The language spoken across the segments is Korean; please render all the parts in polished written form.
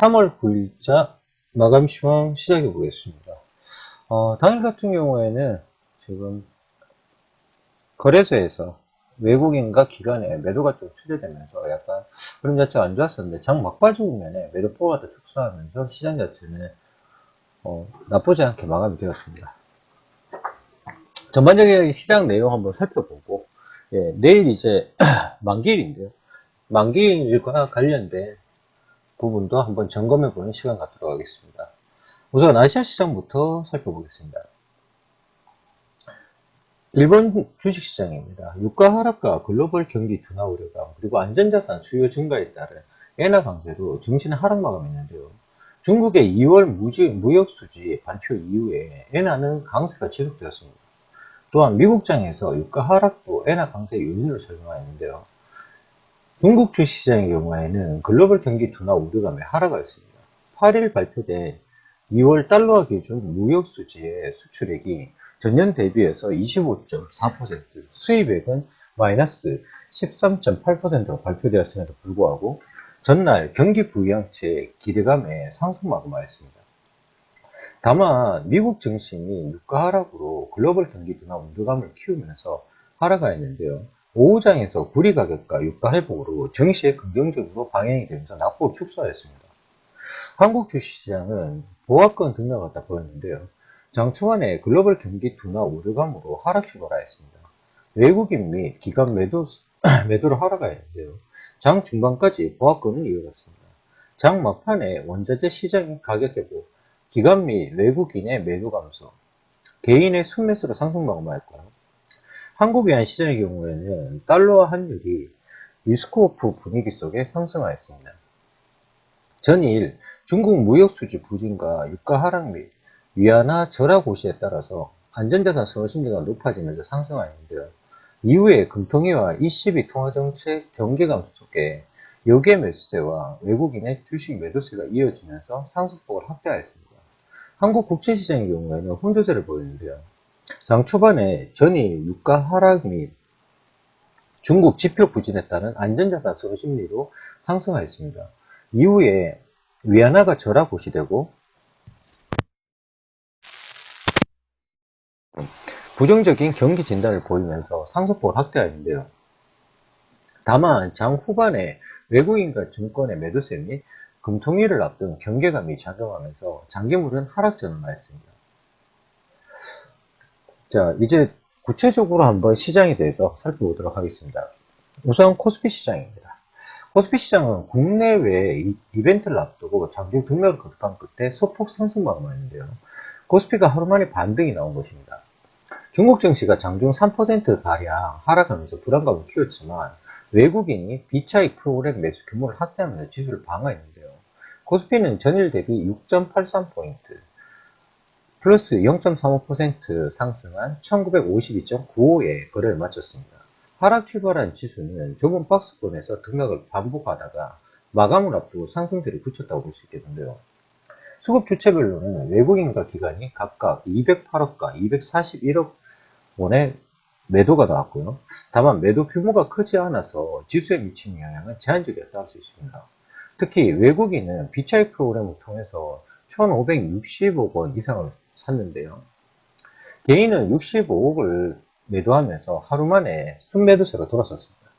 3월 9일자 마감 시황 시작해 보겠습니다. 당일 같은 경우에는 지금 거래소에서 외국인과 기관의 매도가 좀 추대되면서 약간 흐름 자체가 안 좋았었는데 장 막바지 국면에 매도포가 더 축소하면서 시장 자체는 나쁘지 않게 마감이 되었습니다. 전반적인 시장 내용 한번 살펴보고, 내일 이제 만기일인데요. 만기일과 관련된 부분도 한번 점검해 보는 시간 갖도록 하겠습니다. 우선 아시아 시장부터 살펴보겠습니다. 일본 주식시장입니다. 유가 하락과 글로벌 경기 둔화 우려감, 그리고 안전자산 수요 증가에 따른 엔화 강세로 증시는 하락 마감했는데요. 중국의 2월 무역수지 발표 이후에 엔화는 강세가 지속되었습니다. 또한 미국장에서 유가 하락도 엔화 강세의 요인으로 작용하였는데요. 중국 주식시장의 경우에는 글로벌 경기 둔화 우려감에 하락하였습니다. 8일 발표된 2월 달러화 기준 무역수지의 수출액이 전년 대비해서 25.4%, 수입액은 마이너스 13.8%로 발표되었음에도 불구하고 전날 경기 부양책 기대감에 상승 마감하였습니다. 다만 미국 증시는 유가 하락으로 글로벌 경기 둔화 우려감을 키우면서 하락하였는데요. 오후장에서 구리 가격과 유가 회복으로 증시에 긍정적으로 방향이 되면서 낙폭을 축소하였습니다. 한국 주식시장은 보합권 등락하다 보였는데요. 장 초반에 글로벌 경기 둔화 우려감으로 하락 출발하였습니다. 외국인 및 기관 매도로 하락하였는데요. 장 중반까지 보합권을 이어갔습니다. 장 막판에 원자재 시장 가격 회복, 기관 및 외국인의 매도 감소, 개인의 순매수로 상승 마감하였고요. 한국외환 시장의 경우에는 달러와 환율이 리스크오프 분위기 속에 상승하였습니다. 전일 중국 무역수지 부진과 유가 하락 및 위안화 절하 고시에 따라서 안전자산 선호 심리가 높아지면서 상승하였는데요. 이후에 금통위와 ECB 통화정책 경계 감소 속에 역외 매수세와 외국인의 주식 매도세가 이어지면서 상승폭을 확대하였습니다. 한국 국채시장의 경우에는 혼조세를 보이는데요. 장 초반에 전일 유가 하락 및 중국 지표 부진에 따른 안전자산 선호 심리로 상승하였습니다. 이후에 위안화가 절하 고시되고 부정적인 경기 진단을 보이면서 상승폭을 확대하였는데요. 다만 장 후반에 외국인과 증권의 매도세 및 금통위를 앞둔 경계감이 작용하면서 장기물은 하락 전환하였습니다. 자, 이제 구체적으로 한번 시장에 대해서 살펴보도록 하겠습니다. 우선 코스피 시장입니다. 코스피 시장은 국내외 이벤트를 앞두고 장중 등락을 거듭한 끝에 소폭 상승 마감하였는데요. 코스피가 하루 만에 반등이 나온 것입니다. 중국 증시가 장중 3%가량 하락하면서 불안감을 키웠지만 외국인이 비차익 프로그램 매수 규모를 확대하면서 지수를 방어했는데요. 코스피는 전일 대비 6.83포인트, 플러스 0.35% 상승한 1952.95에 거래를 마쳤습니다. 하락 출발한 지수는 좁은 박스권에서 등락을 반복하다가 마감을 앞두고 상승세를 그쳤다고 볼 수 있겠는데요. 수급 주체별로는 외국인과 기관이 각각 208억과 241억 원의 매도가 나왔고요. 다만 매도 규모가 크지 않아서 지수에 미치는 영향은 제한적이었다 할 수 있습니다. 특히 외국인은 비차익 프로그램을 통해서 1,560억 원 이상을 샀는데요. 개인은 65억을 매도하면서 하루 만에 순매도세가 돌아섰습니다.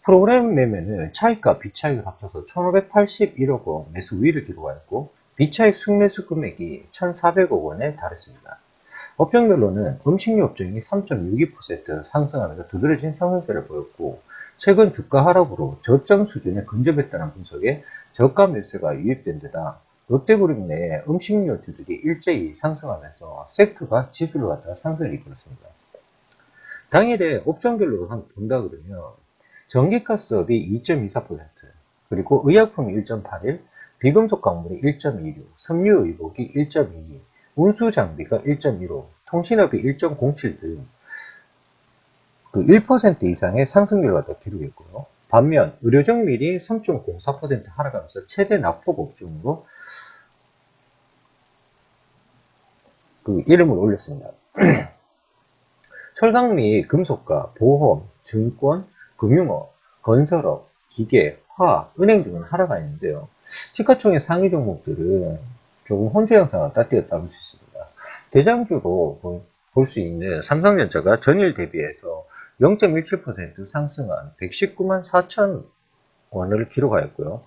프로그램 매매는 차익과 비차익을 합쳐서 1,581억 원 매수 우위를 기록하였고 비차익 순매수 금액이 1,400억 원에 달했습니다. 업종별로는 음식료 업종이 3.62% 상승하면서 두드러진 상승세를 보였고 최근 주가 하락으로 저점 수준에 근접했다는 분석에 저가 매수가 유입된 데다 롯데그룹 내 음식료주들이 일제히 상승하면서 섹터가 지수를 갖다가 상승을 이끌었습니다. 당일에 업종별로 한번 본다 그러면 전기가스업이 2.24%, 그리고 의약품이 1.81, 비금속 광물이 1.26, 섬유의복이 1.22, 운수장비가 1.15, 통신업이 1.07 등 그 1% 이상의 상승률을 갖다 기록했고요. 반면 의료정밀이 3.04% 하락하면서 최대 낙폭 업종으로 그 이름을 올렸습니다. 철강 및 금속과 보험, 증권, 금융업, 건설업, 기계, 화학, 은행 등은 하락하였는데요. 시가총액 상위 종목들은 조금 혼조 양상을 따뜻했다 볼 수 있습니다. 대장주로 볼 수 있는 삼성전자가 전일 대비해서 0.17% 상승한 119만 4천 원을 기록하였고요.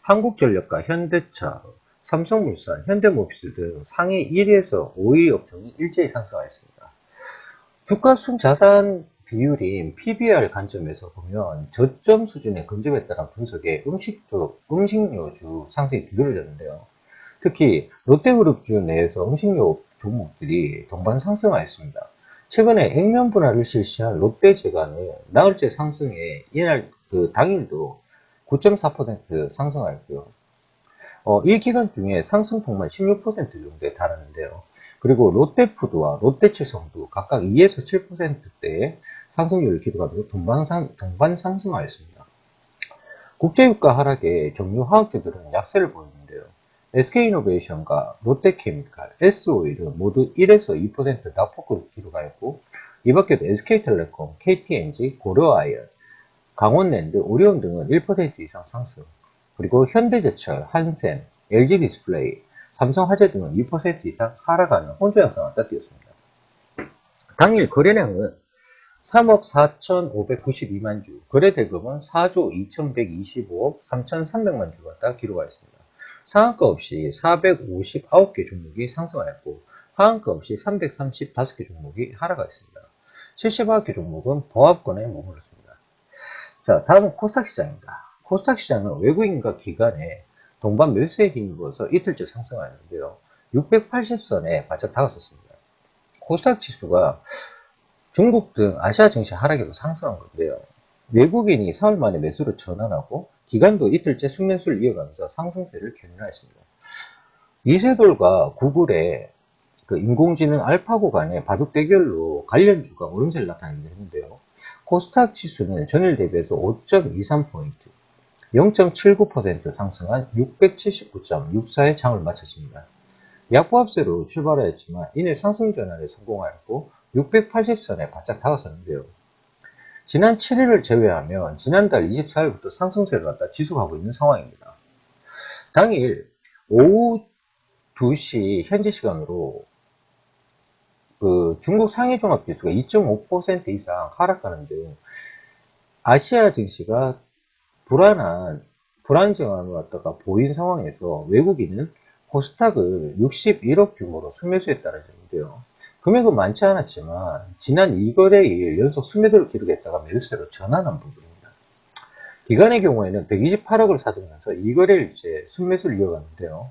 한국전력과 현대차, 삼성물산, 현대모비스 등 상위 1위에서 5위 업종이 일제히 상승하였습니다. 주가 순자산 비율인 PBR 관점에서 보면 저점 수준에 근접했다는 분석에 음식료주 상승이 두드러졌는데요. 특히 롯데그룹주 내에서 음식료 종목들이 동반 상승하였습니다. 최근에 액면 분할을 실시한 롯데제과는 나흘째 상승에 이날 당일도 9.4% 상승하였고요. 이 기간 중에 상승폭만 16% 정도에 달하는데요. 그리고 롯데푸드와 롯데칠성도 각각 2에서 7%대의 상승률을 기록하며 동반 상승하였습니다. 국제유가 하락에 정유 화학주들은 약세를 보이는데요. SK이노베이션과 롯데케미칼, S오일은 모두 1에서 2% 낙폭을 기록하였고, 이 밖에도 SK텔레콤, KTNG, 고려아이언, 강원랜드, 오리온 등은 1% 이상 상승, 그리고 현대제철, 한센, LG디스플레이, 삼성화재 등은 2% 이상 하락하는 혼조 양상을 따뜻했습니다. 당일 거래량은 3억 4,592만 주, 거래대금은 4조 2,125억 3,300만 주가 다 기록하였습니다. 상한가 없이 459개 종목이 상승하였고, 하한가 없이 335개 종목이 하락하였습니다. 70개 종목은 보합권에 머물렀습니다. 자, 다음은 코스닥 시장입니다. 코스닥 시장은 외국인과 기관의 동반 매수에 힘입어서 이틀째 상승하였는데요. 680선에 바짝 다가섰습니다. 코스닥 지수가 중국 등 아시아 증시 하락에도 상승한 건데요. 외국인이 사흘 만에 매수를 전환하고 기관도 이틀째 순매수를 이어가면서 상승세를 견인하였습니다. 이세돌과 구글의 인공지능 알파고 간의 바둑 대결로 관련주가 오름세를 나타내기도 했는데요. 코스닥 지수는 전일 대비해서 5.23포인트, 0.79% 상승한 679.64의 장을 마쳤습니다. 약보합세로 출발하였지만 이내 상승 전환에 성공하였고 680선에 바짝 다가섰는데요. 지난 7일을 제외하면 지난달 24일부터 상승세를 갖다 지속하고 있는 상황입니다. 당일 오후 2시 현지 시간으로 중국 상해 종합지수가 2.5% 이상 하락하는 등 아시아 증시가 불안정함을 갖다가 보인 상황에서 외국인은 코스닥을 61억 규모로 순매수했다는 점인데요. 금액은 많지 않았지만 지난 2거래일 연속 순매도를 기록했다가 매수세로 전환한 부분입니다. 기관의 경우에는 128억을 사들면서 2거래일째 순매수를 이어갔는데요.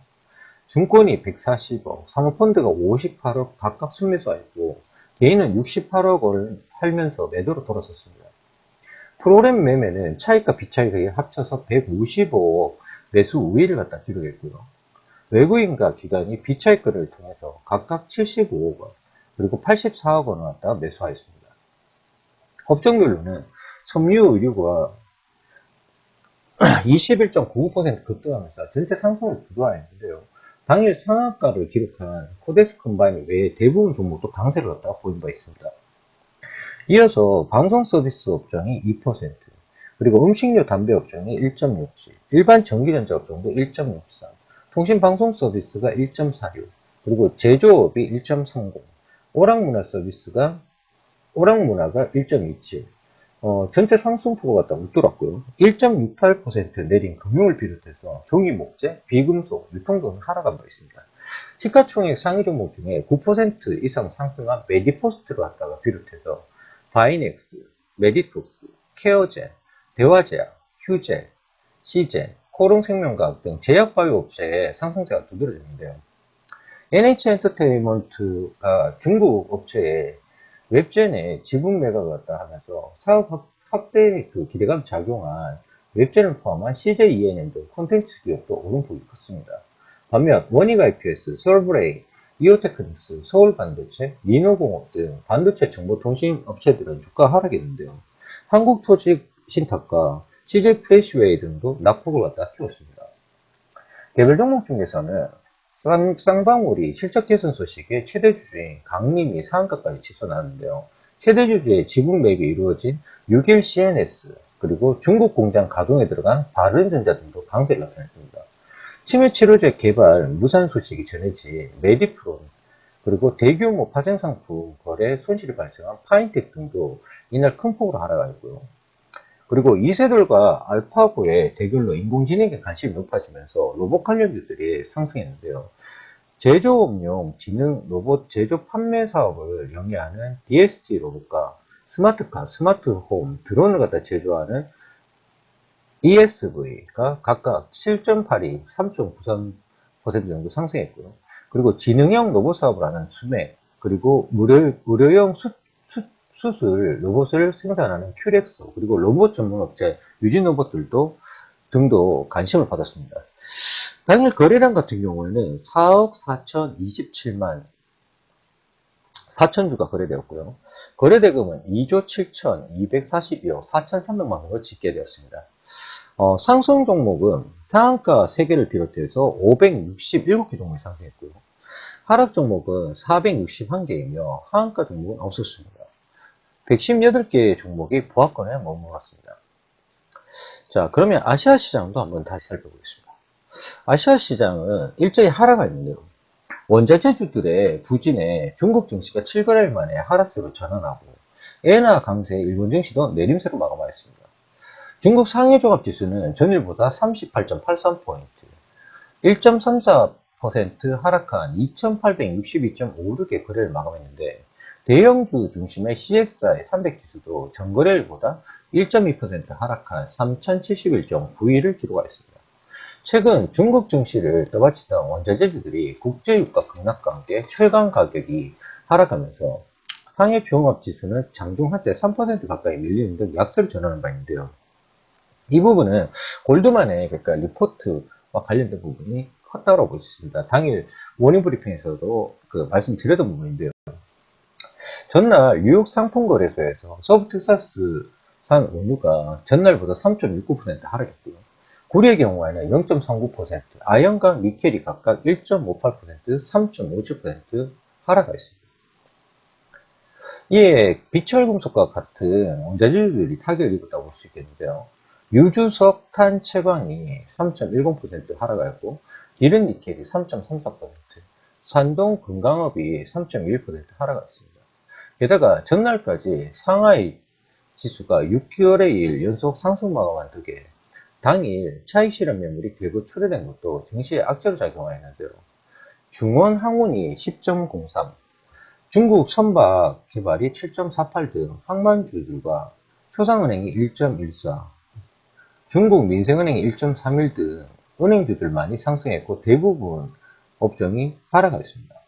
증권이 140억, 사모펀드가 58억 각각 순매수하였고 개인은 68억 원을 팔면서 매도로 돌아섰습니다. 프로그램 매매는 차익과 비차익이 합쳐서 155억 매수 우위를 갖다 기록했고요. 외국인과 기관이 비차익 거래를 통해서 각각 75억 원, 그리고 84억 원을 갖다 매수하였습니다. 업종별로는 섬유 의류가 21.99% 급등하면서 전체 상승을 주도하였는데요. 당일 상한가를 기록한 코덱스 컴바인 외에 대부분 종목도 강세를 갖다가 보인 바 있습니다. 이어서 방송 서비스 업종이 2%, 그리고 음식료 담배 업종이 1.67, 일반 전기전자 업종도 1.63, 통신방송 서비스가 1.46, 그리고 제조업이 1.30, 오락문화가 1.27, 전체 상승폭을 갖다 웃돌았고요. 1.68% 내린 금융을 비롯해서 종이 목재, 비금속, 유통등은 하락한 바 있습니다. 시가총액 상위 종목 중에 9% 이상 상승한 메디포스트를 갖다가 비롯해서 바이넥스, 메디톡스, 케어젠, 대화제약, 휴젠, 시젠, 코롱생명과학 등 제약바이오 업체의 상승세가 두드러졌는데요. NH엔터테인먼트가 중국 업체에 웹젠의 지분 매각을 갖다 하면서 사업 확대 기대감 작용한 웹젠을 포함한 CJENM 등 콘텐츠 기업도 오름폭이 컸습니다. 반면 원익IPS, 서브레이, 이오테크닉스, 서울반도체, 리노공업 등 반도체 정보통신 업체들은 주가 하락했는데요. 한국토지신탁과 CJ프레시웨이 등도 낙폭을 갖다 키웠습니다. 개별 종목 중에서는 쌍방울이 실적 개선 소식에 최대 주주인 강림이 상한가까지 치솟았는데요. 최대 주주의 지분 매입이 이루어진 6일 CNS, 그리고 중국 공장 가동에 들어간 바른전자 등도 강세를 나타냈습니다. 치매 치료제 개발 무산 소식이 전해진 메디프론, 그리고 대규모 파생 상품 거래 손실이 발생한 파인텍 등도 이날 큰 폭으로 하락하였고요. 그리고 이세돌과 알파고의 대결로 인공지능에 관심이 높아지면서 로봇 관련주들이 상승했는데요. 제조업용 지능 로봇 제조 판매 사업을 영위하는 DSG 로봇과 스마트카, 스마트홈, 드론을 갖다 제조하는 ESV가 각각 7.82, 3.93% 정도 상승했고요. 그리고 지능형 로봇 사업을 하는 스맥, 그리고 의료용 수술 로봇을 생산하는 큐렉소, 그리고 로봇 전문 업체 유진 로봇들도 등도 관심을 받았습니다. 당일 거래량 같은 경우에는 4억 4,027만 4천주가 거래되었고요. 거래대금은 2조 7,242억 4,300만 원으로 집계되었습니다. 상승 종목은 상한가 3개를 비롯해서 567개 종목이 상승했고요. 하락 종목은 461개이며 하한가 종목은 없었습니다. 118개의 종목이 보합권에 머물렀습니다. 자, 그러면 아시아 시장도 한번 다시 살펴보겠습니다. 아시아 시장은 일제히 하락하였는데요. 원자재주들의 부진에 중국 증시가 7거래일 만에 하락세로 전환하고 엔화 강세 일본 증시도 내림세로 마감하였습니다. 중국 상해종합지수는 전일보다 38.83포인트, 1.34% 하락한 2862.56의 거래를 마감했는데 대형주 중심의 CSI 300지수도 전거래일보다 1.2% 하락한 3071.91을 기록하였습니다. 최근 중국 증시를 떠받치던 원자재주들이 국제유가 급락과 함께 철강 가격이 하락하면서 상해 종합지수는 장중 한때 3% 가까이 밀리는 등 약세로 전하는 바인데요. 이 부분은 골드만의 그러니까 리포트와 관련된 부분이 컸다고 볼 수 있습니다. 당일 모닝 브리핑에서도 말씀드렸던 부분인데요. 전날 뉴욕 상품거래소에서 서브텍사스산 원유가 전날보다 3.69% 하락했고요. 구리의 경우에는 0.39%, 아연과 니켈이 각각 1.58%, 3.57% 하락하였습니다. 이에 비철금속과 같은 원자재들이 타격을 입었다고 볼 수 있겠는데요. 유주석 탄 채광이 3.10% 하락하였고, 기름 니켈이 3.34%, 산동 금강업이 3.21% 하락하였습니다. 게다가 전날까지 상하이 지수가 6개월의 연속 상승 마감한 덕에 당일 차익 실현 매물이 대거 출회된 것도 증시에 악재로 작용하였는데요. 중원 항운이 10.03, 중국 선박 개발이 7.48 등 항만주들과 초상은행이 1.14, 중국 민생은행이 1.31 등 은행주들만이 상승했고 대부분 업종이 하락하였습니다.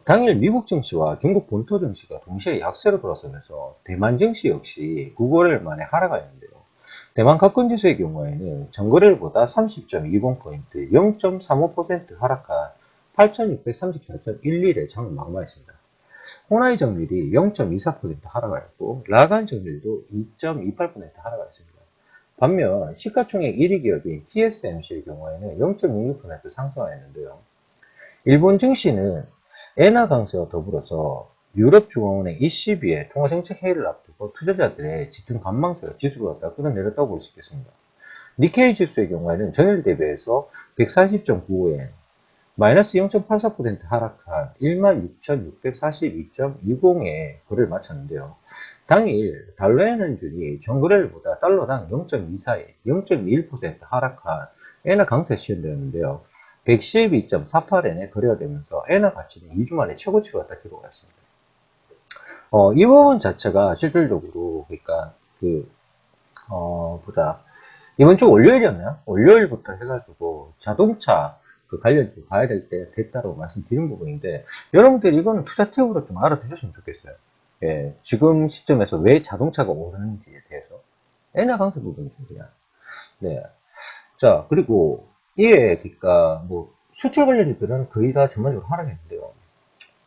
당일 미국 증시와 중국 본토 증시가 동시에 약세로 돌아서면서 대만 증시 역시 9거래일 만에 하락하였는데요. 대만 가건지수의 경우에는 전거래일보다 30.20포인트, 0.35% 하락한 8634.11의 장을 마감하였습니다. 호나이 정밀이 0.24% 하락하였고 라간 정밀도 2.28% 하락하였습니다. 반면 시가총액 1위 기업인 TSMC의 경우에는 0.66% 상승하였는데요. 일본 증시는 엔화 강세와 더불어서 유럽중앙은행 ECB의 통화정책 회의를 앞두고 투자자들의 짙은 관망세가 지수를 갖다 끌어내렸다고 볼 수 있겠습니다. 니케이 지수의 경우에는 전일 대비해서 140.95엔, 마이너스 0.84% 하락한 16,642.20에 거래를 마쳤는데요. 당일 달러엔 환율이 전거래일보다 달러당 0.24엔, 0.21% 하락한 엔화 강세 시현되었는데요. 112.48엔에 거래가 되면서 엔화 가치는 2주 만에 최고치를 갖다 기록했습니다. 이 부분 자체가 실질적으로 그러니까 이번 주 월요일이었나요? 월요일부터 해가지고 자동차 관련주 가야 될 때 됐다고 말씀드린 부분인데 여러분들이 이거는 투자 팁으로 좀 알아두셨으면 좋겠어요. 예, 지금 시점에서 왜 자동차가 오르는지에 대해서 엔화 강세 부분이죠 그냥. 네. 자, 그리고 이에 그러니까 수출 관련주들은 거의 다 전반적으로 하락했는데요.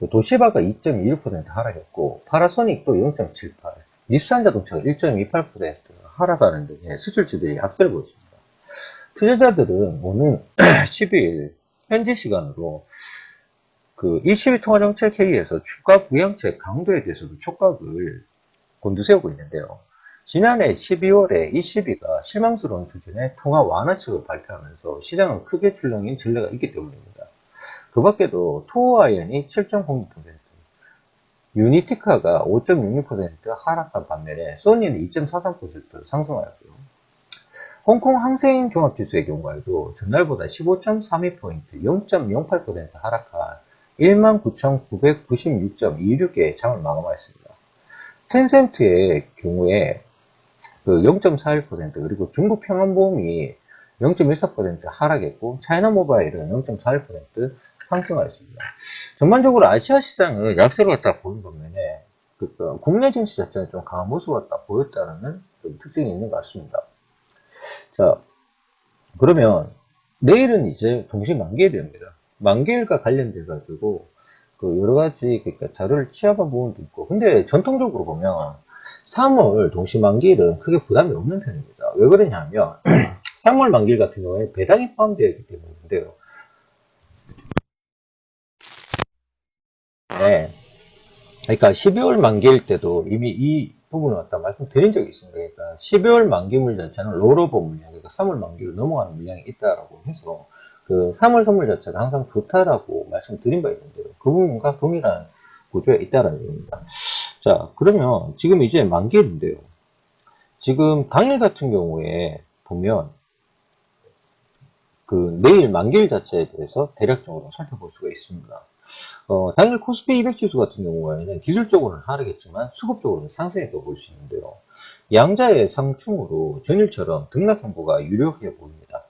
도시바가 2.21% 하락했고 파라소닉도 0.78, 닛산 자동차가 1.28% 하락하는 등의 수출주들이 약세를 보였습니다. 투자자들은 오는 10일 현지 시간으로 ECB 통화정책회의에서 주가 부양책 강도에 대해서도 촉각을 곤두세우고 있는데요. 지난해 12월에 ECB가 실망스러운 수준의 통화 완화책을 발표하면서 시장은 크게 출렁인 전례가 있기 때문입니다. 그 밖에도 투어아이언이 7.06%, 유니티카가 5.66% 하락한 반면에 소니는 2.43% 상승하였고요. 홍콩 항세인 종합지수의 경우에도 전날보다 15.32포인트, 0.08% 하락한 19,996.26의 장을 마감하였습니다. 텐센트의 경우에 그 0.41% 그리고 중국 평안보험이 0.14% 하락했고 차이나모바일은 0.41% 상승하였습니다. 전반적으로 아시아 시장은 약세로 갖다 보는 반면에 국내 증시 자체는 좀 강한 모습을 갖다 보였다는 특징이 있는 것 같습니다. 자, 그러면 내일은 이제 동시 만기일입니다. 만기일과 관련돼 가지고 그 여러 가지 그러니까 자료를 취합한 부분도 있고, 근데 전통적으로 보면 3월 동시 만기일은 크게 부담이 없는 편입니다. 왜 그러냐면 3월 만기일 같은 경우에 배당이 포함되어 있기 때문인데요. 네. 그러니까 12월 만기일 때도 이미 이 부분을 갖다 말씀드린 적이 있습니다. 그러니까 12월 만기물 자체는 롤오버 물량, 그러니까 3월 만기로 넘어가는 물량이 있다라고 해서 그 3월 선물 자체가 항상 좋다라고 말씀드린 바 있는데요. 그 부분과 동일한 구조에 있다라는 얘기입니다. 자, 그러면 지금 이제 만기일인데요. 지금 당일 같은 경우에 보면 그 내일 만기일 자체에 대해서 대략적으로 살펴볼 수가 있습니다. 당일 코스피 200 지수 같은 경우에는 기술적으로는 하락했지만 수급적으로는 상승했다고 볼 수 있는데요. 양자의 상충으로 전일처럼 등락 행보가 유력해 보입니다.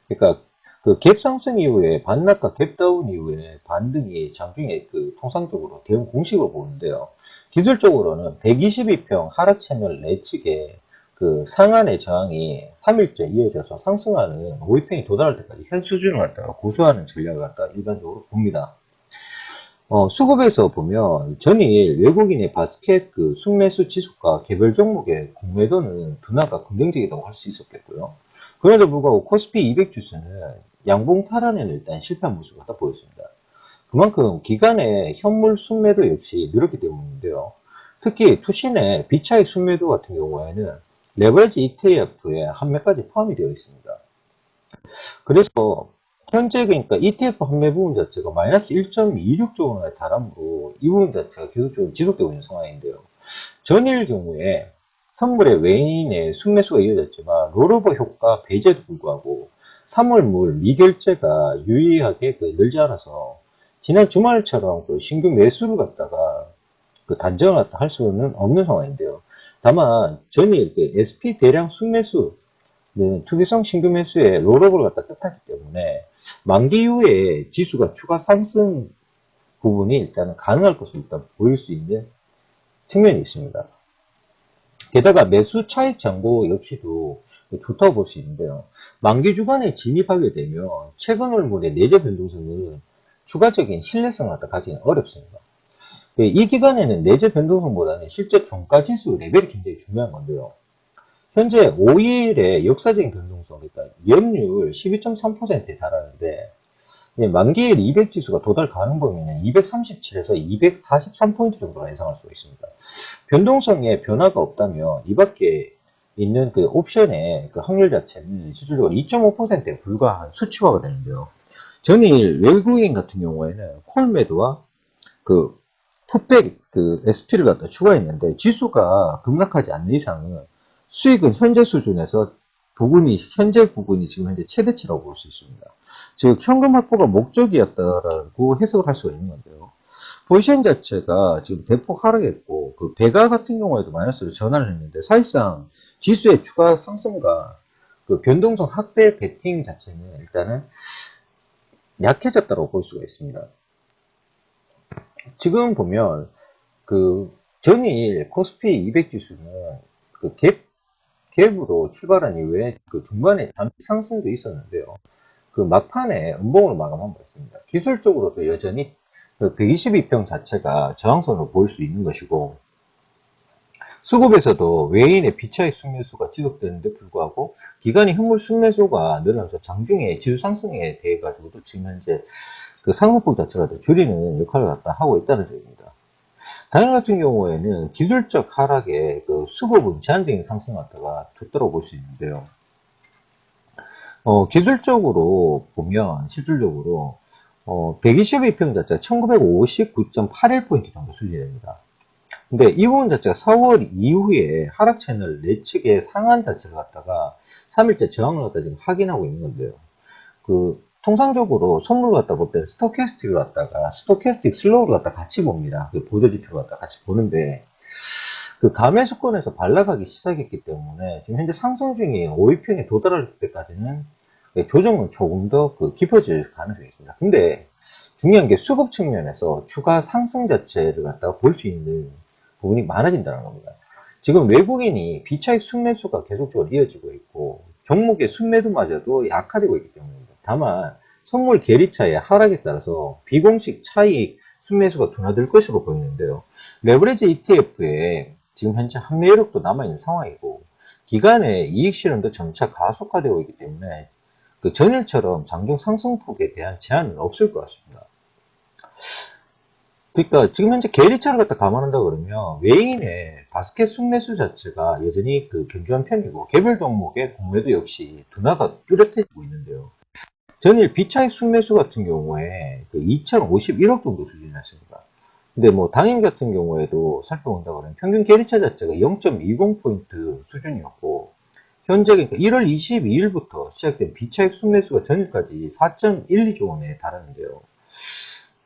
그러니까 그 갭 상승 이후에 반락과 갭 다운 이후에 반등이 장중에 그 통상적으로 대응 공식으로 보는데요. 기술적으로는 122평 하락 채널 내측에 그 상한의 저항이 3일째 이어져서 상승하는 5위평이 도달할 때까지 현 수준을 갖다가 고수하는 전략을 갖다 일반적으로 봅니다. 수급에서 보면 전일 외국인의 바스켓 그 순매수 지수가 개별 종목의 공매도는 둔화가 긍정적이라고 할 수 있었겠고요. 그래도 불구하고 코스피 200 지수는 양봉 탈환에는 일단 실패한 모습을 갖다 보였습니다. 그만큼 기간의 현물 순매도 역시 늘었기 때문인데요. 특히 투신의 비차익 순매도 같은 경우에는 레버리지 ETF에 한매까지 포함이 되어 있습니다. 그래서 현재 그러니까 ETF 판매 부분 자체가 마이너스 1.26조 원에 달하므로 이 부분 자체가 계속적으로 지속되고 있는 상황인데요. 전일 경우에 선물의 외인의 순매수가 이어졌지만 롤오버 효과 배제도 불구하고 3월물 미결제가 유의하게 늘지 않아서 지난 주말처럼 그 신규 매수를 갖다가 그 단정을 할 수는 없는 상황인데요. 다만 전일 그 SP 대량 순매수 투기성 신규 매수에 롤업을 갖다 뜻하기 때문에 만기 이후에 지수가 추가 상승 부분이 일단은 가능할 것으로 일단 보일 수 있는 측면이 있습니다. 게다가 매수 차익 잔고 역시도 좋다고 볼 수 있는데요. 만기 주간에 진입하게 되면 최근 월물의 내재 변동성은 추가적인 신뢰성을 갖다 가지기는 어렵습니다. 이 기간에는 내재 변동성보다는 실제 종가 지수 레벨이 굉장히 중요한 건데요. 현재 5일의 역사적인 변동성, 그러니까 연율 12.3%에 달하는데, 만기일 200 지수가 도달 가능 범위는 237에서 243포인트 정도가 예상할 수 있습니다. 변동성에 변화가 없다면 이 밖에 있는 그 옵션의 그 확률 자체는 실질적으로 2.5%에 불과한 수치화가 되는데요. 전일 외국인 같은 경우에는 콜매도와 그 풋백 그 SP를 갖다 추가했는데 지수가 급락하지 않는 이상은 수익은 현재 수준에서 현재 부분이 지금 현재 최대치라고 볼 수 있습니다. 즉, 현금 확보가 목적이었다라고 해석을 할 수가 있는 건데요. 포지션 자체가 지금 대폭 하락했고, 그 배가 같은 경우에도 마이너스로 전환을 했는데, 사실상 지수의 추가 상승과 그 변동성 확대 베팅 자체는 일단은 약해졌다고 볼 수가 있습니다. 지금 보면, 그 전일 코스피 200 지수는 그 갭으로 출발한 이후에 그 중간에 잠시 상승도 있었는데요. 그 막판에 음봉으로 마감한 바 있습니다. 기술적으로도 여전히 그 122평 자체가 저항선으로 볼 수 있는 것이고, 수급에서도 외인의 비차익 순매수가 지속되는데 불구하고 기간의 현물 순매수가 늘어나서 장중에 지수 상승에 대해 가지고도 지금 현재 그 상승폭 자체가 줄이는 역할을 갖다 하고 있다는 점입니다. 당일 같은 경우에는 기술적 하락에 그 수급은 제한적인 상승을 갖다가 뒀다고 볼 수 있는데요. 기술적으로 보면 실질적으로 122평 자체가 1959.81포인트 정도 수준이 됩니다. 근데 이 부분 자체가 4월 이후에 하락 채널 내측의 상한 자체를 갖다가 3일째 저항을 갖다 지금 확인하고 있는 건데요. 통상적으로 선물 갖다 볼 때는 스토캐스틱을 갖다가 스토캐스틱 슬로우를 갖다 같이 봅니다. 그 보조지표를 갖다 같이 보는데 그 감매수권에서 반락하기 시작했기 때문에 지금 현재 상승 중인 5위평에 도달할 때까지는 조정은 조금 더 깊어질 가능성이 있습니다. 근데 중요한 게 수급 측면에서 추가 상승 자체를 갖다가 볼 수 있는 부분이 많아진다는 겁니다. 지금 외국인이 비차익 순매수가 계속적으로 이어지고 있고 종목의 순매도마저도 약화되고 있기 때문입니다. 다만 선물 계리차의 하락에 따라서 비공식 차익 순매수가 둔화될 것으로 보이는데요. 레버리지 ETF에 지금 현재 한매 여력도 남아있는 상황이고 기간의 이익 실현도 점차 가속화되고 있기 때문에 그 전일처럼 장중 상승폭에 대한 제한은 없을 것 같습니다. 그러니까 지금 현재 계리차를 갖다 감안한다 그러면 외인의 바스켓 순매수 자체가 여전히 견조한 편이고 개별 종목의 공매도 역시 둔화가 뚜렷해지고 있는데요. 전일 비차익 순매수 같은 경우에 2051억 정도 수준이었습니다. 근데 뭐 당일 같은 경우에도 살펴본다 그러면 평균 계리차 자체가 0.20포인트 수준이었고 현재 그러니까 1월 22일부터 시작된 비차익 순매수가 전일까지 4.12조 원에 달하는데요.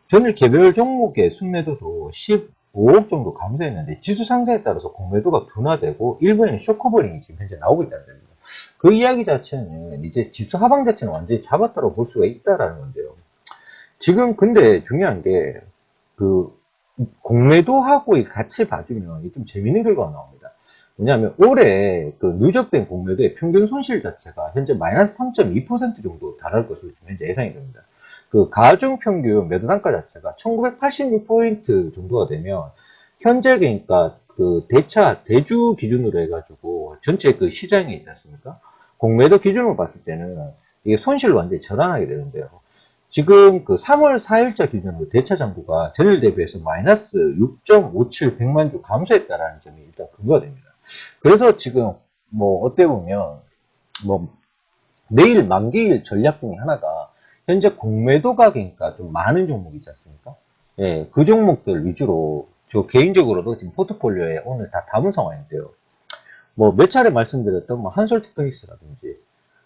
전일 개별 종목의 순매도도 15억 정도 감소했는데 지수 상승에 따라서 공매도가 둔화되고 일부에는 쇼커버링이 지금 현재 나오고 있다는 겁니다. 그 이야기 자체는 이제 지수 하방 자체는 완전히 잡았다고 볼 수가 있다라는 건데요. 지금 근데 중요한 게 공매도하고 같이 봐주면 좀 재밌는 결과가 나옵니다. 뭐냐면 올해 누적된 공매도의 평균 손실 자체가 현재 마이너스 3.2% 정도 달할 것으로 현재 예상이 됩니다. 가중 평균 매도 단가 자체가 1986포인트 정도가 되면 현재 그러니까 대주 기준으로 해가지고 전체 시장이 있지 않습니까? 공매도 기준으로 봤을 때는 이게 손실을 완전히 전환하게 되는데요. 지금 3월 4일자 기준으로 대차 잔고가 전일 대비해서 마이너스 6.57 백만 주 감소했다라는 점이 일단 근거가 됩니다. 그래서 지금 뭐 어떻게 보면 뭐 내일 만기일 전략 중에 하나가 현재 공매도가 그러니까 좀 많은 종목이지 않습니까? 예, 그 종목들 위주로 저 개인적으로도 지금 포트폴리오에 오늘 다 담은 상황인데요. 뭐 몇 차례 말씀드렸던 뭐 한솔테크닉스라든지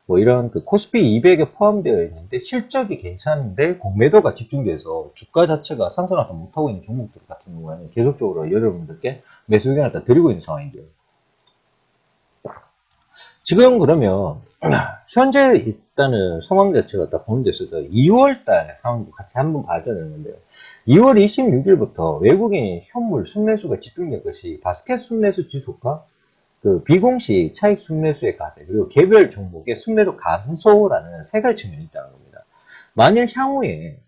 뭐 이런 코스피 200에 포함되어 있는데 실적이 괜찮은데 공매도가 집중돼서 주가 자체가 상승하지 못하고 있는 종목들 같은 경우에는 계속적으로 여러분들께 매수 의견을 다 드리고 있는 상황인데요. 지금 그러면 현재 일단은 상황 자체가 딱 보는 데 있어서 2월달 상황도 같이 한번 봐줘야 되는데요. 2월 26일부터 외국인 현물 순매수가 집중된 것이 바스켓 순매수 지수가 비공식 차익 순매수의 가세 그리고 개별 종목의 순매도 감소라는 세 가지 측면이 있다는 겁니다. 만일 향후에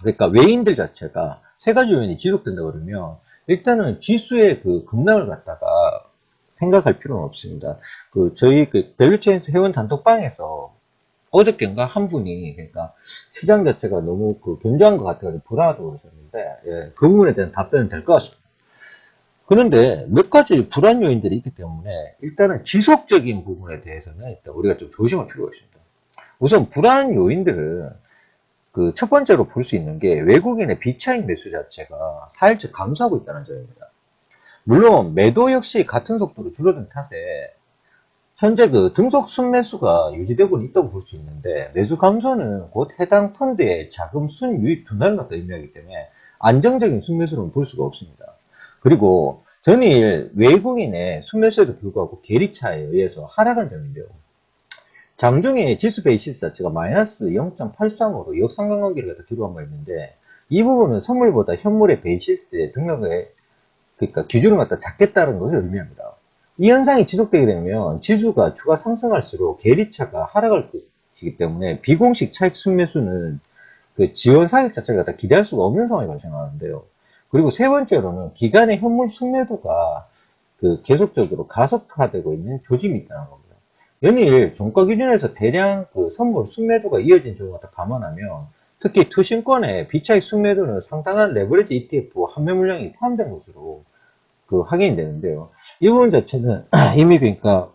그러니까 외인들 자체가 세 가지 요인이 지속된다 그러면 일단은 지수의 급락을 갖다가 생각할 필요는 없습니다. 저희 밸류체인스 회원 단톡방에서 어저께인가 한 분이 그러니까 시장 자체가 너무 견조한 것 같아서 불안하다고 그러셨는데 예, 그 부분에 대한 답변은 될 것 같습니다. 그런데 몇 가지 불안 요인들이 있기 때문에 일단은 지속적인 부분에 대해서는 일단 우리가 좀 조심할 필요가 있습니다. 우선 불안 요인들은 첫 번째로 볼 수 있는 게 외국인의 비차익 매수 자체가 4일째 감소하고 있다는 점입니다. 물론 매도 역시 같은 속도로 줄어든 탓에 현재 등속 순매수가 유지되고 있다고 볼 수 있는데 매수 감소는 곧 해당 펀드의 자금 순유입 둔화를 갖다 의미하기 때문에 안정적인 순매수로는 볼 수가 없습니다. 그리고 전일 외국인의 순매수에도 불구하고 계리차에 의해서 하락한 점인데요. 장중에 지수 베이시스 자체가 마이너스 0.83으로 역상관관계를 갖다 기록한 바 있는데 이 부분은 선물보다 현물의 베이시스의 등락에 그러니까 기준을 갖다 작겠다는 것을 의미합니다. 이 현상이 지속되게 되면 지수가 주가 상승할수록 계리차가 하락할 것이기 때문에 비공식 차익 순매수는 지원 사격 자체를 갖다 기대할 수가 없는 상황이 발생하는데요. 그리고 세 번째로는 기간의 현물 순매도가 계속적으로 가속화되고 있는 조짐이 있다는 겁니다. 연일 종가 기준에서 대량 선물 순매도가 이어진 점을 갖다 감안하면 특히 투신권의 비차익 순매도는 상당한 레버리지 ETF 환매 물량이 포함된 것으로 확인이 되는데요. 이 부분 자체는 이미 그러니까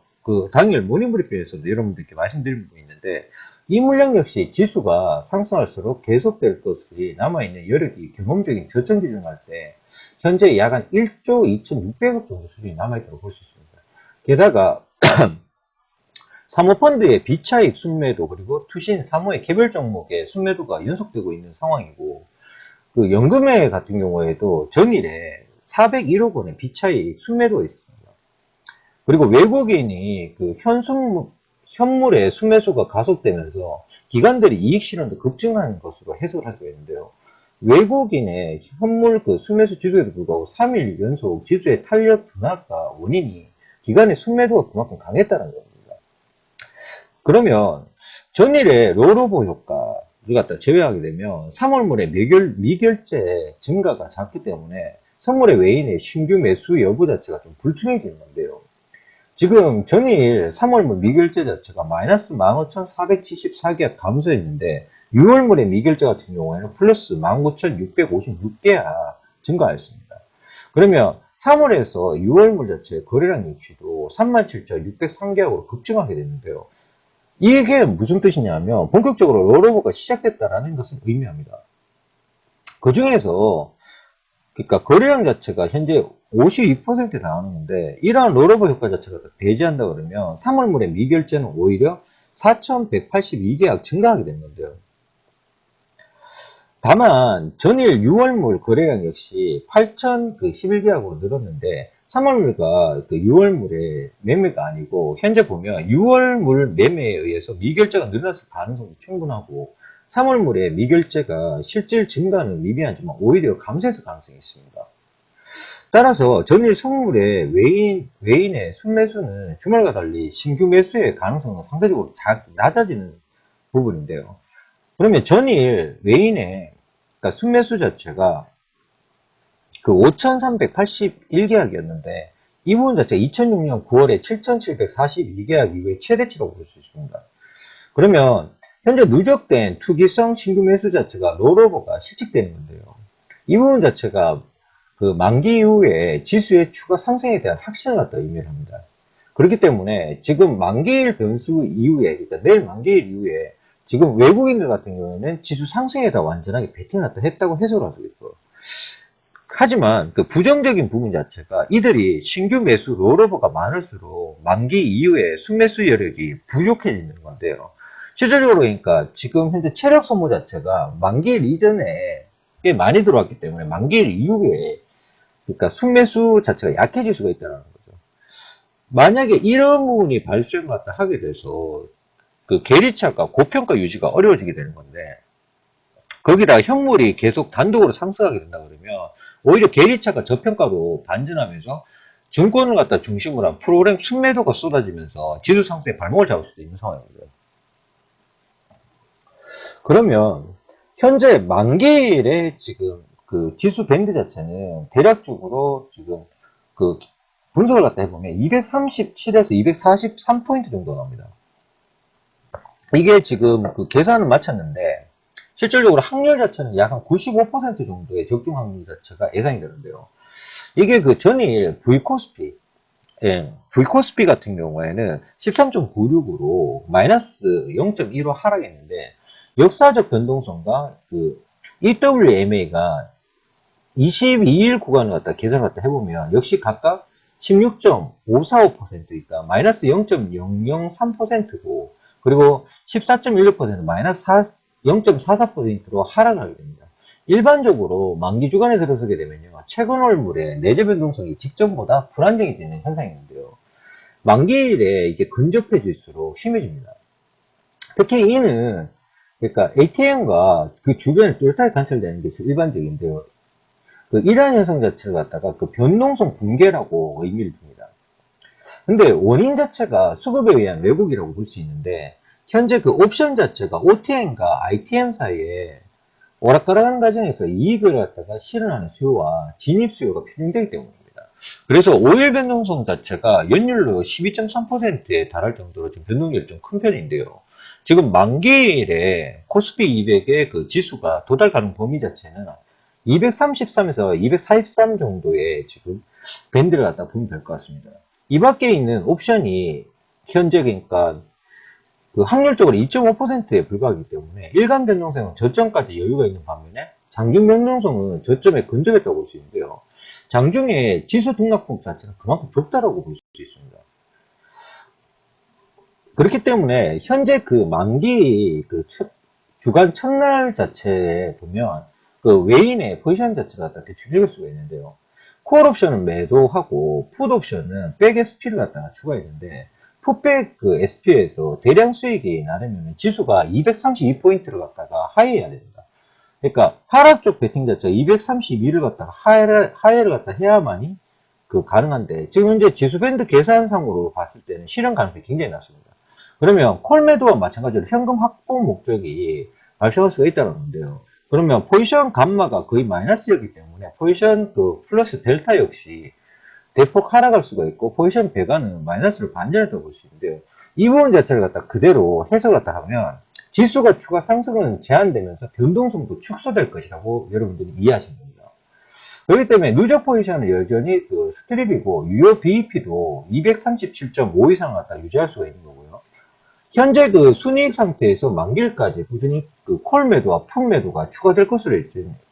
당일 모닝브리핑에서도 여러분들께 말씀드린 부분이 있는데, 이 물량 역시 지수가 상승할수록 계속될 것이 남아있는 여력이 경험적인 저점 기준할 때 현재 약 한 1조 2,600억 정도 수준이 남아있다고 볼 수 있습니다. 게다가 사모펀드의 비차익 순매도 그리고 투신 사모의 개별 종목의 순매도가 연속되고 있는 상황이고, 연금회 같은 경우에도 전일에 401억 원의 비차익 순매도가 있습니다. 그리고 외국인이 현물의 순매수가 가속되면서 기관들이 이익 실현도 급증하는 것으로 해석을 할 수가 있는데요. 외국인의 현물 순매수 지수에도 불구하고 3일 연속 지수의 탄력 둔화가 원인이 기관의 순매도가 그만큼 강했다는 겁니다. 그러면 전일의 롤오버 효과를 갖다 제외하게 되면 3월물의 미결제 증가가 작기 때문에 선물의 외인의 신규 매수 여부 자체가 좀 불투명해지는 건데요. 지금 전일 3월물 미결제 자체가 마이너스 15,474개가 감소했는데 6월물의 미결제 같은 경우에는 플러스 19,656개가 증가했습니다. 그러면 3월에서 6월물 자체 거래량 역시도 37,603개하고 급증하게 됐는데요. 이게 무슨 뜻이냐면 본격적으로 롤오버가 시작됐다라는 것을 의미합니다. 그 중에서 그러니까 거래량 자체가 현재 52%에 달하는데 이러한 롤오버 효과 자체가 배제한다 그러면 3월물의 미결제는 오히려 4,182계약 증가하게 됐는데요. 다만 전일 6월물 거래량 역시 8,011계약으로 늘었는데 3월물과 6월물의 매매가 아니고 현재 보면 6월물 매매에 의해서 미결제가 늘어났을 가능성이 충분하고 3월물의 미결제가 실질 증가는 미비하지만 오히려 감소했을 가능성이 있습니다. 따라서 전일 선물의 외인의 순매수는 주말과 달리 신규 매수의 가능성은 상대적으로 낮아지는 부분인데요. 그러면 전일 외인의 그러니까 순매수 자체가 5,381계약이었는데 이 부분 자체가 2006년 9월에 7,742계약 이후에 최대치라고 볼 수 있습니다. 그러면 현재 누적된 투기성 신규 매수 자체가 롤오버가 실직되는 건데요. 이 부분 자체가 만기 이후에 지수의 추가 상승에 대한 확신을 갖다 의미를 합니다. 그렇기 때문에 지금 만기일 변수 이후에, 그러니까 내일 만기일 이후에 지금 외국인들 같은 경우에는 지수 상승에다 완전하게 베팅을 했다고 해석을 할 수 있고요. 하지만 부정적인 부분 자체가 이들이 신규 매수 롤오버가 많을수록 만기 이후에 순매수 여력이 부족해지는 건데요. 실질적으로 그러니까 지금 현재 체력 소모 자체가 만기일 이전에 꽤 많이 들어왔기 때문에 만기일 이후에 그러니까 순매수 자체가 약해질 수가 있다는 거죠. 만약에 이런 부분이 발생을 갖다 하게 돼서 계리차가 고평가 유지가 어려워지게 되는 건데 거기다 현물이 계속 단독으로 상승하게 된다 그러면 오히려 계리차가 저평가로 반전하면서 증권을 갖다 중심으로 한 프로그램 순매도가 쏟아지면서 지수 상승에 발목을 잡을 수도 있는 상황입니다. 그러면 현재 만기일에 지금 지수 밴드 자체는 대략적으로 지금 분석을 갖다 해보면 237에서 243포인트 정도 나옵니다. 이게 지금 계산을 마쳤는데 실질적으로 확률 자체는 약 한 95% 정도의 적중 확률 자체가 예상이 되는데요. 이게 전일 V코스피, V코스피 같은 경우에는 13.96으로 마이너스 0.15 하락했는데 역사적 변동성과 EWMA가 22일 구간을 갖다 계산을 갖다 해보면 역시 각각 16.545%니까 마이너스 0.003%고 그리고 14.16% 마이너스 0.44%로 하락을 하게 됩니다. 일반적으로 만기 주간에 들어서게 되면요. 최근 월물의 내재 변동성이 직전보다 불안정해지는 현상이 있는데요. 만기일에 이게 근접해질수록 심해집니다. 특히 이는 그러니까 ATM과 그 주변에 똘똘히 관찰되는 게 일반적인데요. 이러한 현상 자체를 갖다가 변동성 붕괴라고 의미를 둡니다. 근데 원인 자체가 수급에 의한 왜곡이라고 볼 수 있는데 현재 옵션 자체가 OTM과 ITM 사이에 오락가락하는 과정에서 이익을 갖다가 실현하는 수요와 진입 수요가 필요되기 때문입니다. 그래서 5일 변동성 자체가 연율로 12.3%에 달할 정도로 지금 변동률이 좀 큰 편인데요. 지금 만기일에 코스피 200의 그 지수가 도달 가능 범위 자체는 233에서 243 정도의 지금 밴드를 갖다 보면 될 것 같습니다. 이 밖에 있는 옵션이 현재 그러니까 그 확률적으로 2.5%에 불과하기 때문에 일간 변동성은 저점까지 여유가 있는 반면에 장중 변동성은 저점에 근접했다고 볼 수 있는데요. 장중에 지수 등락폭 자체는 그만큼 좁다라고 볼 수 있습니다. 그렇기 때문에 현재 그 만기 그 주간 첫날 자체에 보면 그 외인의 포지션 자체가 갖다 대충 읽을 수가 있는데요. 콜 옵션은 매도하고 풋 옵션은 백 SP를 갖다가 추가했는데 풋백 그 SP에서 대량 수익이 나려면 지수가 232포인트를 갖다가 하회해야 됩니다. 그러니까 하락 쪽 베팅 자체가 232를 갖다가 하회를 갖다 해야만이 그 가능한데 지금 현재 지수 밴드 계산상으로 봤을 때는 실현 가능성이 굉장히 낮습니다. 그러면 콜 매도와 마찬가지로 현금 확보 목적이 발생할 수가 있다는 건데요. 그러면 포지션 감마가 거의 마이너스였기 때문에 포지션 그 플러스 델타 역시 대폭 하락할 수가 있고 포지션 배가는 마이너스를 반전했다고 볼 수 있는데요. 이 부분 자체를 갖다 그대로 해석을 갖다 하면 지수가 추가 상승은 제한되면서 변동성도 축소될 것이라고 여러분들이 이해하시면 됩니다. 그렇기 때문에 누적 포지션은 여전히 그 스트립이고 유효 BEP도 237.5 이상을 갖다 유지할 수가 있는 거고요. 현재 그 순이익 상태에서 만기일까지 꾸준히 그 콜 매도와 풋 매도가 추가될 것으로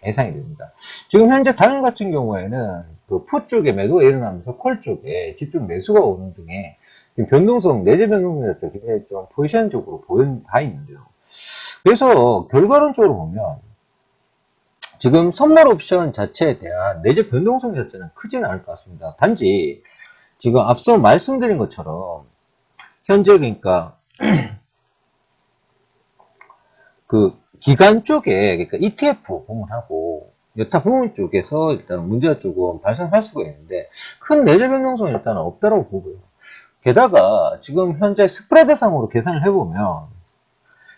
예상이 됩니다. 지금 현재 다른 같은 경우에는 그 풋 쪽에 매도가 일어나면서 콜 쪽에 집중 매수가 오는 등의 지금 변동성, 내재 변동성 자체가 좀 포지션적으로 다 있는데요. 그래서 결과론적으로 보면 지금 선물 옵션 자체에 대한 내재 변동성 자체는 크지는 않을 것 같습니다. 단지 지금 앞서 말씀드린 것처럼 현재 그러니까 그 기간 쪽에 그러니까 ETF 부분하고 여타 부분 쪽에서 일단 문제가 조금 발생할 수가 있는데 큰 내재 변동성은 일단 없다고 보고요. 게다가 지금 현재 스프레드상으로 계산을 해보면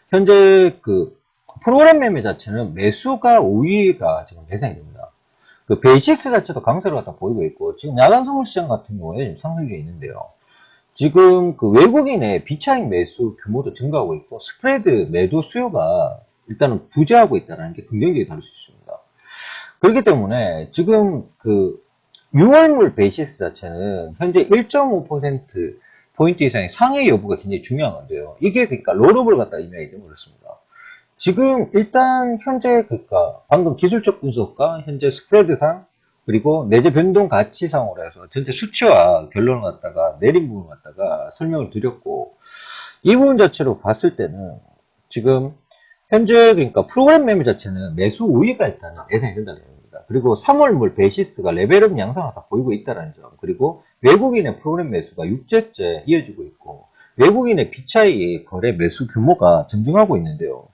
현재 그 프로그램 매매 자체는 매수가 우위가 지금 예상이 됩니다. 그 베이시스 자체도 강세를 갖다 보이고 있고 지금 야간 선물 시장 같은 경우에 지금 상승률이 있는데요. 지금 그 외국인의 비차익 매수 규모도 증가하고 있고 스프레드 매도 수요가 일단은 부재하고 있다는 게 긍정적이 다를 수 있습니다. 그렇기 때문에 지금 그 6월물 베이시스 자체는 현재 1.5% 포인트 이상의 상해 여부가 굉장히 중요한 건데요. 이게 그러니까 롤업을 갖다 의미하기 때문에 그렇습니다. 지금 일단 현재 그러니까 방금 기술적 분석과 현재 스프레드상 그리고 내재 변동 가치상으로 해서 전체 수치와 결론을 갖다가 내린 부분을 갖다가 설명을 드렸고 이 부분 자체로 봤을 때는 지금 현재 그러니까 프로그램 매매 자체는 매수 우위가 일단 예상이 된다는 겁니다. 그리고 3월물 베이시스가 레벨업 양상을 다 보이고 있다는 점 그리고 외국인의 프로그램 매수가 6제째 이어지고 있고 외국인의 비차익 거래 매수 규모가 증증하고 있는데요.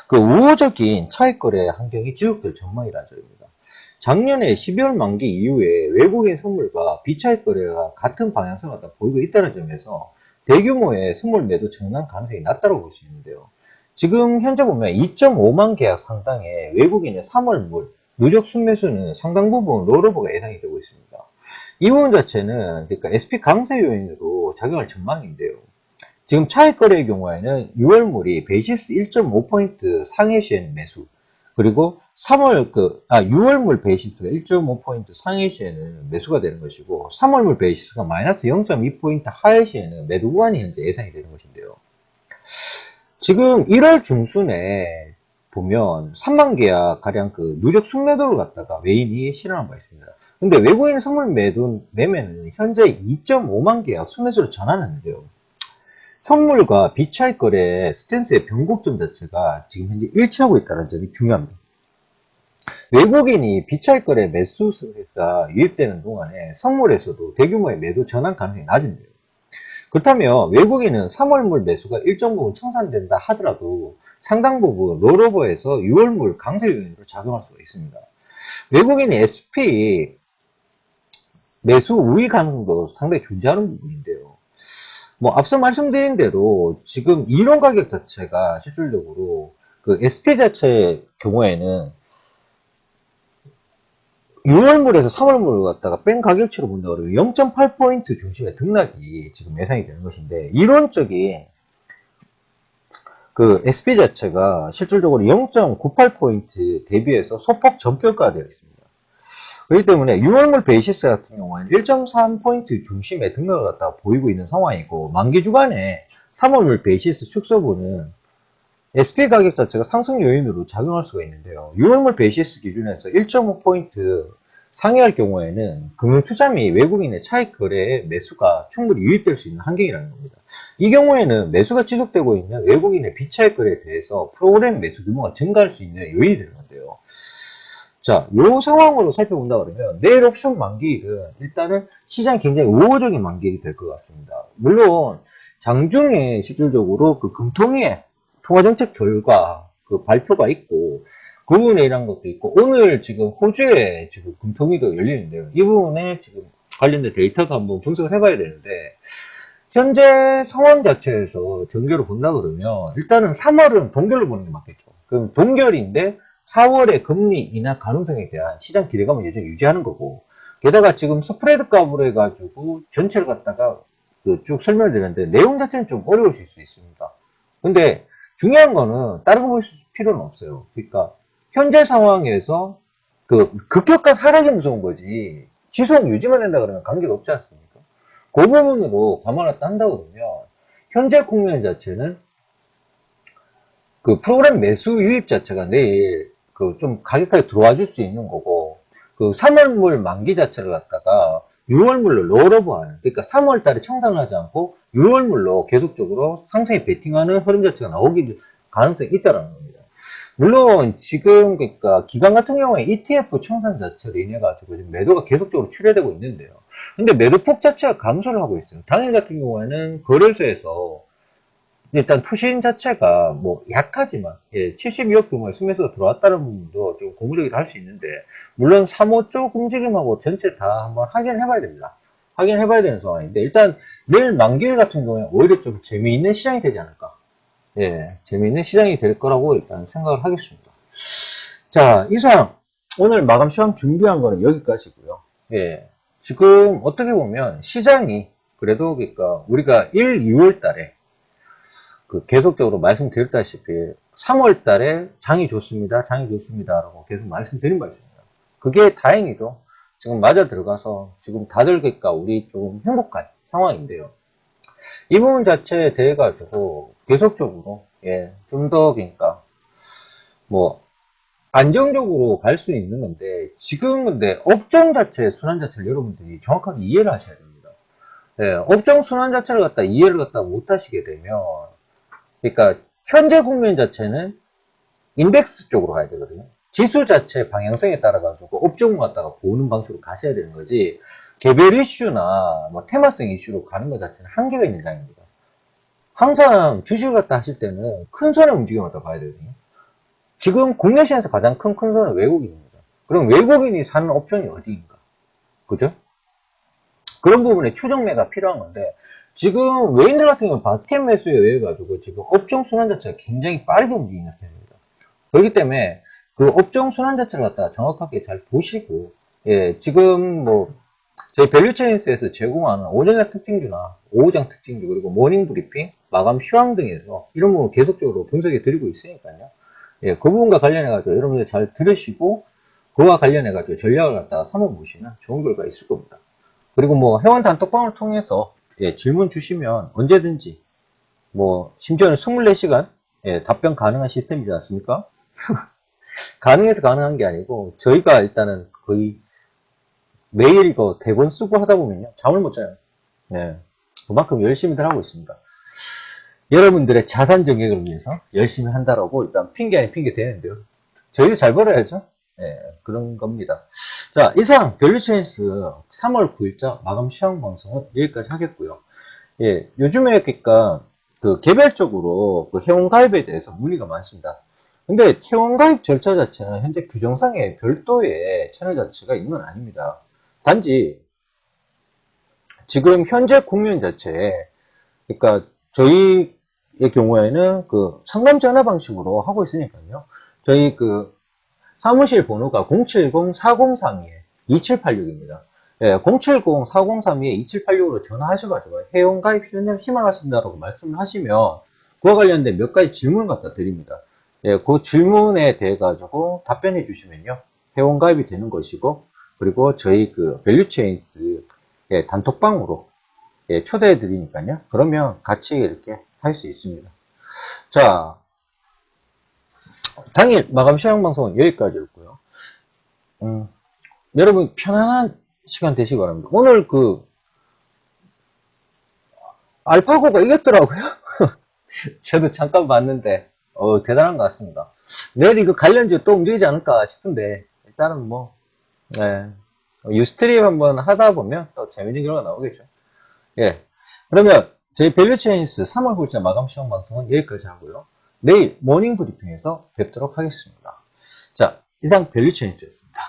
그 우호적인 차익 거래 환경이 지속될 전망이라는 점입니다. 작년에 12월 만기 이후에 외국인 선물과 비차익 거래가 같은 방향성을 보이고 있다는 점에서 대규모의 선물 매도 증난 가능성이 낮다고 볼 수 있는데요. 지금 현재 보면 2.5만 계약 상당의 외국인의 3월물 누적 순매수는 상당 부분 롤오버가 예상이 되고 있습니다. 이 부분 자체는 그러니까 SP 강세 요인으로 작용할 전망인데요. 지금 차익 거래의 경우에는 6월물이 베이시스 1.5포인트 상해 시에는 매수, 그리고 6월물 베이시스가 1.5포인트 상해 시에는 매수가 되는 것이고, 3월물 베이시스가 마이너스 0.2포인트 하해 시에는 매도 구간이 현재 예상이 되는 것인데요. 지금 1월 중순에 보면 3만 계약 가량 그 누적 순매도를 갖다가 외인이 실현한 바 있습니다. 근데 외국인 선물 매매는 현재 2.5만 계약 순매수를 전환했는데요. 선물과 비차익 거래 스탠스의 변곡점 자체가 지금 현재 일치하고 있다는 점이 중요합니다. 외국인이 비차익 거래 매수가 유입되는 동안에 선물에서도 대규모의 매도 전환 가능성이 낮은데요. 그렇다면 외국인은 3월물 매수가 일정 부분 청산된다 하더라도 상당 부분 롤오버에서 6월물 강세 요인으로 작용할 수가 있습니다. 외국인이 SP 매수 우위 가능성도 상당히 존재하는 부분인데요. 뭐 앞서 말씀드린 대로 지금 이론 가격 자체가 실질적으로 그 SP 자체의 경우에는 6월물에서 3월물을 갖다가 뺀 가격치로 본다 그러면 0.8포인트 중심의 등락이 지금 예상이 되는 것인데 이론적인 그 SP 자체가 실질적으로 0.98포인트 대비해서 소폭 저평가되어 있습니다. 그렇기 때문에 유월물 베이시스 같은 경우에는 1.3포인트 중심에 등락을 갖다가 보이고 있는 상황이고, 만기 주간에 3월물 베이시스 축소분은 SP 가격 자체가 상승 요인으로 작용할 수가 있는데요. 6월물 베이시스 기준에서 1.5포인트 상회할 경우에는 금융투자 및 외국인의 차익 거래에 매수가 충분히 유입될 수 있는 환경이라는 겁니다. 이 경우에는 매수가 지속되고 있는 외국인의 비차익 거래에 대해서 프로그램 매수 규모가 증가할 수 있는 요인이 되는 건데요. 자, 요 상황으로 살펴본다 그러면 내일 옵션 만기일은 일단은 시장이 굉장히 우호적인 만기일이 될 것 같습니다. 물론 장중에 실질적으로 그 금통위의 통화정책 결과 그 발표가 있고, 그 부분에 이런 것도 있고, 오늘 지금 호주에 지금 금통위도 열리는데요. 이 부분에 지금 관련된 데이터도 한번 분석을 해봐야 되는데, 현재 상황 자체에서 전개로 본다 그러면 일단은 3월은 동결로 보는 게 맞겠죠. 그럼 동결인데 4월에 금리 인하 가능성에 대한 시장 기대감을 여전히 유지하는 거고, 게다가 지금 스프레드 값으로 해가지고 전체를 갖다가 쭉 설명을 드렸는데 내용 자체는 좀 어려우실 수 있습니다. 근데 중요한 거는 다른 거 볼 필요는 없어요. 그러니까 현재 상황에서 그 급격한 하락이 무서운 거지 지속 유지만 된다 그러면 관계가 없지 않습니까? 그 부분으로 감안을 한다 그러면 현재 국면 자체는 그 프로그램 매수 유입 자체가 내일 그 좀 가격하게 들어와 줄 수 있는 거고, 그 3월물 만기 자체를 갖다가 6월물로 롤오버하는, 그러니까 3월 달에 청산을 하지 않고 6월물로 계속적으로 상승에 베팅하는 흐름 자체가 나오기 가능성이 있다는 겁니다. 물론 지금 그러니까 기관 같은 경우에 ETF 청산 자체로 인해 가지고 지금 매도가 계속적으로 출회되고 있는데요. 근데 매도폭 자체가 감소를 하고 있어요. 당일 같은 경우에는 거래소에서 일단 투신 자체가 뭐 약하지만 72억 규모의 순매수가 들어왔다는 부분도 좀 고무적이라 할 수 있는데, 물론 3호 쪽 움직임하고 전체 다 한번 확인해 봐야 됩니다. 확인해 봐야 되는 상황인데, 일단 내일 만기일 같은 경우에 오히려 좀 재미있는 시장이 되지 않을까. 재미있는 시장이 될 거라고 일단 생각을 하겠습니다. 자, 이상 오늘 마감 시황 준비한 거는 여기까지고요. 지금 어떻게 보면 시장이 그래도 그러니까 우리가 1, 2월 달에 그 계속적으로 말씀드렸다시피 3월 달에 장이 좋습니다. 장이 좋습니다라고 계속 말씀드린 바 있습니다. 그게 다행히도 지금 맞아 들어가서 지금 다들 그러니까 우리 좀 행복한 상황인데요. 이 부분 자체에 대해 가지고 계속적으로 좀 더 그러니까 뭐 안정적으로 갈 수 있는 건데, 지금 근데 업종 자체의 순환 자체를 여러분들이 정확하게 이해를 하셔야 됩니다. 업종 순환 자체를 갖다 이해를 갖다 못 하시게 되면, 그러니까 현재 국면 자체는 인덱스 쪽으로 가야 되거든요. 지수 자체 방향성에 따라 가지고 업종을 갖다가 보는 방식으로 가셔야 되는 거지, 개별 이슈나 뭐 테마성 이슈로 가는 것 자체는 한계가 있는 장입니다. 항상 주식을 갖다 하실 때는 큰 손의 움직임을 갖다 봐야 되거든요. 지금 국내 시장에서 가장 큰 손은 외국인입니다. 그럼 외국인이 사는 옵션이 어디인가? 그죠? 그런 부분에 추정매가 필요한 건데, 지금 외인들 같은 경우는 바스켓 매수에 의해 가지고 지금 업종 순환 자체가 굉장히 빠르게 움직이는 편입니다. 그렇기 때문에 그 업종 순환 자체를 갖다가 정확하게 잘 보시고, 지금 뭐 저희 밸류체인스에서 제공하는 오전장 특징주나 오후장 특징주, 그리고 모닝 브리핑, 마감 시황 등에서 이런 부분 계속적으로 분석해 드리고 있으니까요. 그 부분과 관련해 가지고 여러분들 잘 들으시고 그와 관련해 가지고 전략을 갖다가 삼아 보시면 좋은 결과가 있을 겁니다. 그리고 뭐 회원 단톡방을 통해서 질문 주시면 언제든지 뭐 심지어는 24시간 답변 가능한 시스템이지 않습니까? 가능해서 가능한 게 아니고 저희가 일단은 거의 매일 이거 대본 쓰고 하다 보면요 잠을 못 자요. 그만큼 열심히들 하고 있습니다. 여러분들의 자산 정액을 위해서 열심히 한다라고 일단 핑계 아닌 핑계 되는데요. 저희도 잘 벌어야죠. 그런 겁니다. 자, 이상 밸류체인스 3월 9일자 마감 시황 방송은 여기까지 하겠고요. 요즘에 그러니까 그 개별적으로 그 회원 가입에 대해서 문의가 많습니다. 근데 회원 가입 절차 자체는 현재 규정상에 별도의 채널 자체가 있는 건 아닙니다. 단지 지금 현재 국면 자체에 그러니까 저희의 경우에는 그 상담 전화 방식으로 하고 있으니까요. 저희 그 사무실 번호가 070-4032-2786입니다. 070-4032-2786으로 전화하셔가지고 회원가입 희망하신다라고 말씀을 하시면 그와 관련된 몇 가지 질문을 갖다 드립니다. 예, 그 질문에 대해 가지고 답변해 주시면요. 회원가입이 되는 것이고, 그리고 저희 그 밸류체인스 예, 단톡방으로 예, 초대해 드리니까요. 그러면 같이 이렇게 할 수 있습니다. 자, 당일 마감 시황 방송은 여기까지였고요. 여러분 편안한 시간 되시기 바랍니다. 오늘 그 알파고가 이겼더라고요. 저도 잠깐 봤는데 대단한 것 같습니다. 내일 이거 관련주 또 움직이지 않을까 싶은데 일단은 뭐 네. 유스트림 한번 하다 보면 또 재밌는 결과가 나오겠죠. 예. 그러면 저희 밸류체인스 3월 굴자 마감 시황 방송은 여기까지 하고요. 내일 모닝 브리핑에서 뵙도록 하겠습니다. 자, 이상 밸류체인스였습니다.